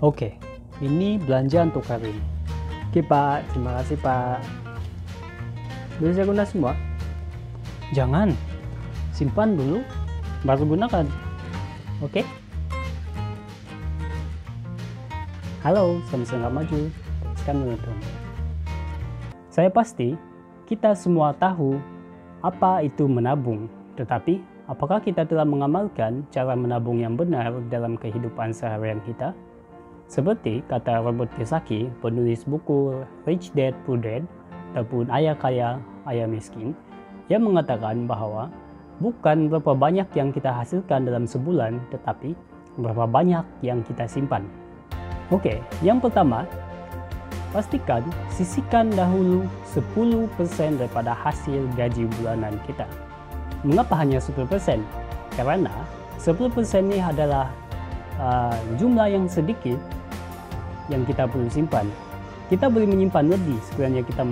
Oke, ini belanja untuk hari ini. Oke Pak, terima kasih Pak. Bisa guna semua? Jangan, simpan dulu, baru gunakan. Oke? Halo, sama-sama maju. Teruskan menonton. Saya pasti kita semua tahu apa itu menabung, tetapi apakah kita telah mengamalkan cara menabung yang benar dalam kehidupan seharian kita? Seperti kata Robert Kiyosaki, penulis buku Rich Dad Poor Dad ataupun Ayah Kaya, Ayah Miskin, yang mengatakan bahwa bukan berapa banyak yang kita hasilkan dalam sebulan, tetapi berapa banyak yang kita simpan. Oke, yang pertama, pastikan sisihkan dahulu 10% daripada hasil gaji bulanan kita. Mengapa hanya 10%? Karena 10% ini adalah jumlah yang sedikit yang kita perlu simpan. Kita boleh menyimpan lebih sekiranya kita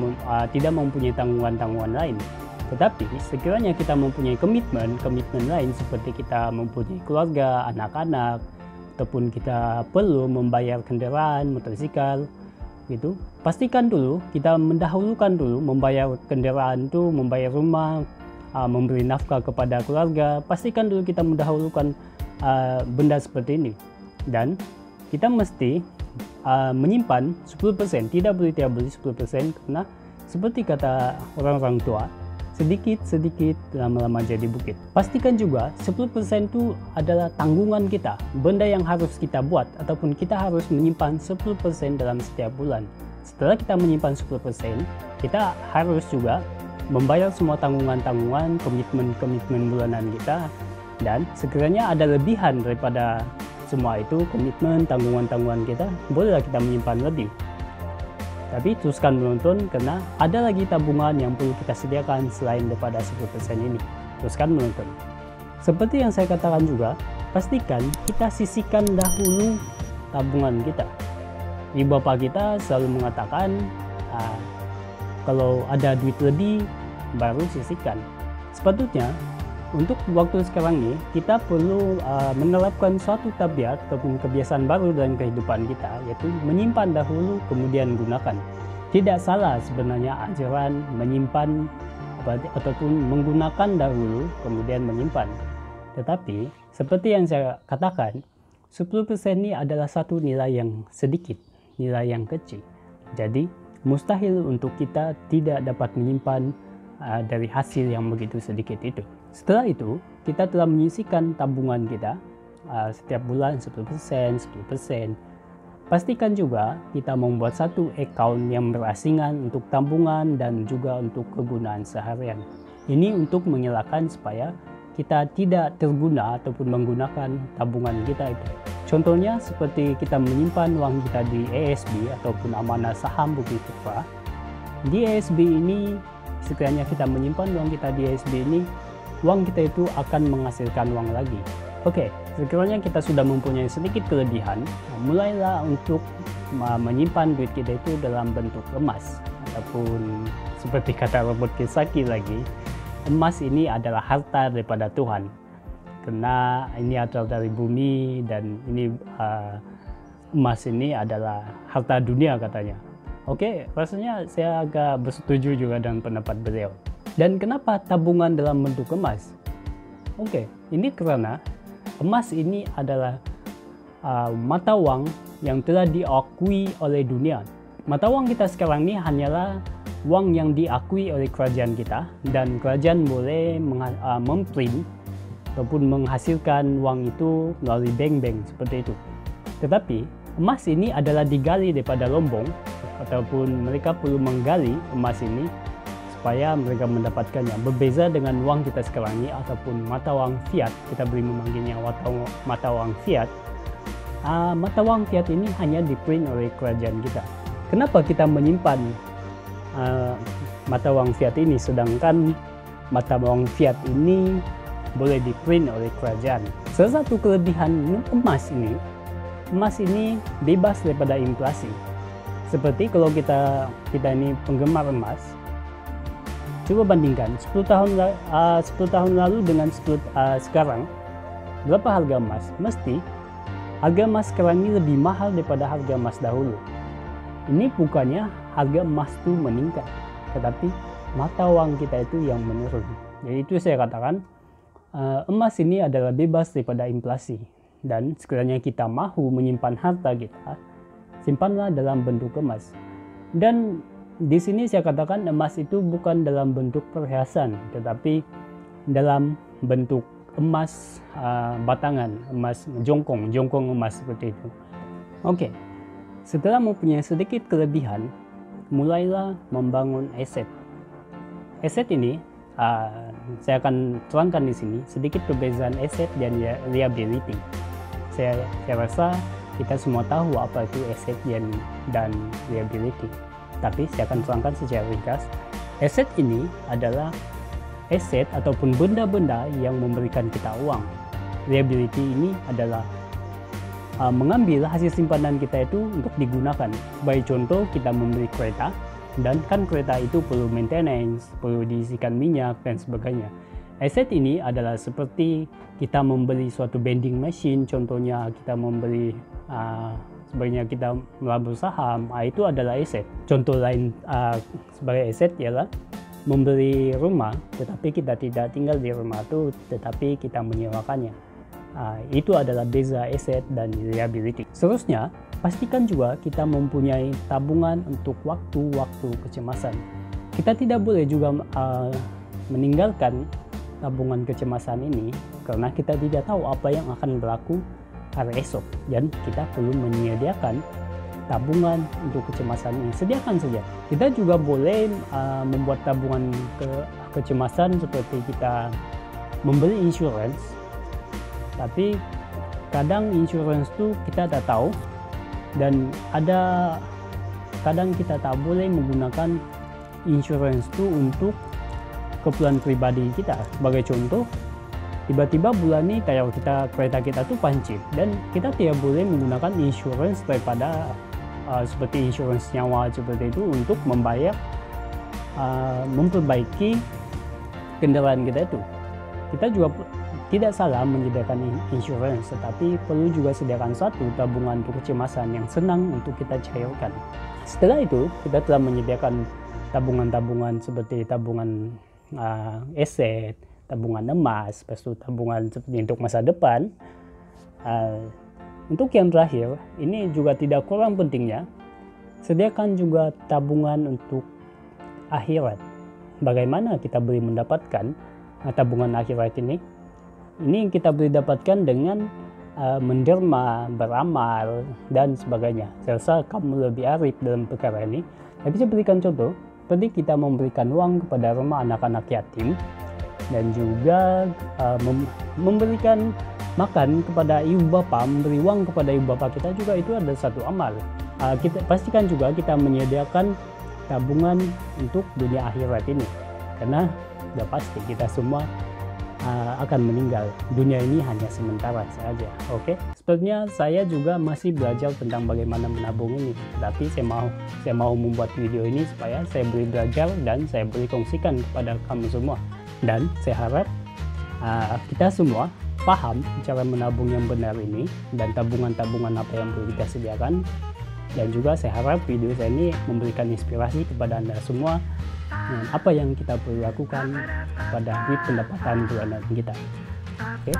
tidak mempunyai tanggungan-tanggungan lain. Tetapi sekiranya kita mempunyai komitmen lain seperti kita mempunyai keluarga, anak-anak, ataupun kita perlu membayar kendaraan, motosikal, gitu. Pastikan dulu kita mendahulukan dulu membayar kendaraan itu, membayar rumah, memberi nafkah kepada keluarga. Pastikan dulu kita mendahulukan benda seperti ini, dan kita mesti menyimpan 10%, tidak boleh 10%, karena seperti kata orang-orang tua, sedikit-sedikit lama-lama jadi bukit. Pastikan juga 10% itu adalah tanggungan kita, benda yang harus kita buat, ataupun kita harus menyimpan 10% dalam setiap bulan. Setelah kita menyimpan 10%, kita harus juga membayar semua tanggungan-tanggungan, komitmen bulanan kita. Dan sekiranya ada lebihan daripada semua itu, komitmen, tanggungan-tanggungan kita, bolehlah kita menyimpan lebih. Tapi teruskan menonton karena ada lagi tabungan yang perlu kita sediakan selain daripada 10% ini. Teruskan menonton. Seperti yang saya katakan juga, pastikan kita sisihkan dahulu tabungan kita. Ibu bapak kita selalu mengatakan, kalau ada duit lebih, baru sisihkan. Sepatutnya, untuk waktu sekarang ini, kita perlu menerapkan suatu tabiat ataupun kebiasaan baru dalam kehidupan kita, yaitu menyimpan dahulu kemudian gunakan. Tidak salah sebenarnya ajaran menyimpan ataupun menggunakan dahulu kemudian menyimpan. Tetapi, seperti yang saya katakan, 10% ini adalah satu nilai yang sedikit, nilai yang kecil. Jadi, mustahil untuk kita tidak dapat menyimpan dari hasil yang begitu sedikit itu. Setelah itu, kita telah menyisihkan tabungan kita setiap bulan 10%. Pastikan juga kita membuat satu account yang berasingan untuk tabungan dan juga untuk kegunaan seharian. Ini untuk mengelakkan supaya kita tidak terguna ataupun menggunakan tabungan kita itu. Contohnya seperti kita menyimpan uang kita di ASB ataupun amanah saham bukti Putra. Di ASB ini, sekiranya kita menyimpan uang kita di ASB ini, uang kita itu akan menghasilkan uang lagi. Oke, sekiranya kita sudah mempunyai sedikit kelebihan, mulailah untuk menyimpan duit kita itu dalam bentuk emas. Ataupun seperti kata Robert Kiyosaki lagi, emas ini adalah harta daripada Tuhan. Karena ini asal dari bumi dan ini emas ini adalah harta dunia katanya. Oke, rasanya saya agak bersetuju juga dengan pendapat beliau. Dan kenapa tabungan dalam bentuk emas? Oke, ini karena emas ini adalah mata uang yang telah diakui oleh dunia. Mata uang kita sekarang ini hanyalah uang yang diakui oleh kerajaan kita, dan kerajaan boleh memprint ataupun menghasilkan uang itu melalui bank-bank seperti itu. Tetapi emas ini adalah digali daripada lombong, ataupun mereka perlu menggali emas ini supaya mereka mendapatkannya. Berbeza dengan uang kita sekarang ini ataupun mata uang fiat, kita boleh memanggilnya mata uang fiat. Mata uang fiat ini hanya diprint oleh kerajaan kita. Kenapa kita menyimpan mata uang fiat ini sedangkan mata uang fiat ini boleh diprint oleh kerajaan? Salah satu kelebihan emas ini bebas daripada inflasi. Seperti kalau kita ini penggemar emas, coba bandingkan 10 tahun lalu dengan sekarang, berapa harga emas? Mesti harga emas sekarang ini lebih mahal daripada harga emas dahulu. Ini bukannya harga emas itu meningkat, tetapi mata uang kita itu yang menurun. Jadi itu saya katakan emas ini adalah bebas daripada inflasi, dan sekiranya kita mahu menyimpan harta kita, simpanlah dalam bentuk emas. Dan di sini saya katakan emas itu bukan dalam bentuk perhiasan, tetapi dalam bentuk emas batangan, emas jongkong emas seperti itu. Oke. Setelah mempunyai sedikit kelebihan, mulailah membangun aset. Aset ini saya akan terangkan di sini sedikit perbedaan aset dan liability. Saya rasa kita semua tahu apa itu aset dan liability. Tapi saya akan terangkan secara ringkas. Aset ini adalah aset ataupun benda-benda yang memberikan kita uang. Liability ini adalah mengambil hasil simpanan kita itu untuk digunakan. Sebagai contoh, kita membeli kereta, dan kan kereta itu perlu maintenance, perlu diisikan minyak dan sebagainya. Aset ini adalah seperti kita membeli suatu vending machine, contohnya kita membeli sebaiknya kita melabur saham, itu adalah aset. Contoh lain sebagai aset ialah membeli rumah, tetapi kita tidak tinggal di rumah itu, tetapi kita menyewakannya. Itu adalah beza aset dan liability. Seterusnya, pastikan juga kita mempunyai tabungan untuk waktu-waktu kecemasan. Kita tidak boleh juga meninggalkan tabungan kecemasan ini karena kita tidak tahu apa yang akan berlaku hari esok, dan kita perlu menyediakan tabungan untuk kecemasan ini. Sediakan saja. Kita juga boleh membuat tabungan kecemasan seperti kita membeli insurance. Tapi kadang insurance itu kita tak tahu, dan kadang kita tak boleh menggunakan insurance itu untuk keperluan pribadi kita. Sebagai contoh, tiba-tiba bulan ini kereta kita tuh pancit, dan kita tidak boleh menggunakan insurance daripada seperti insurance nyawa seperti itu untuk membayar memperbaiki kendaraan kita itu. Kita juga tidak salah menyediakan insurance, tetapi perlu juga sediakan satu tabungan untuk kecemasan yang senang untuk kita cairkan. Setelah itu, kita telah menyediakan tabungan-tabungan seperti tabungan aset, tabungan emas, tabungan seperti untuk masa depan. Untuk yang terakhir, ini juga tidak kurang pentingnya, sediakan juga tabungan untuk akhirat. Bagaimana kita boleh mendapatkan tabungan akhirat ini? Ini kita boleh dapatkan dengan menderma, beramal, dan sebagainya. Saya rasa kamu lebih arif dalam perkara ini. Tapi saya berikan contoh, seperti kita memberikan uang kepada rumah anak-anak yatim, dan juga memberikan makan kepada ibu bapa, memberi uang kepada ibu bapa kita juga itu adalah satu amal. Kita pastikan juga kita menyediakan tabungan untuk dunia akhirat ini, karena sudah pasti kita semua akan meninggal. Dunia ini hanya sementara saja. Oke. Sepertinya saya juga masih belajar tentang bagaimana menabung ini. Tapi saya mau membuat video ini supaya saya boleh belajar dan saya boleh kongsikan kepada kamu semua. Dan saya harap kita semua paham cara menabung yang benar ini dan tabungan-tabungan apa yang perlu kita sediakan. Dan juga saya harap video saya ini memberikan inspirasi kepada Anda semua dengan apa yang kita perlu lakukan pada duit pendapatan bulanan kita. Oke,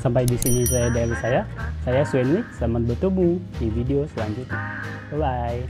sampai di sini dari saya Swenly. Selamat bertemu di video selanjutnya. Bye bye.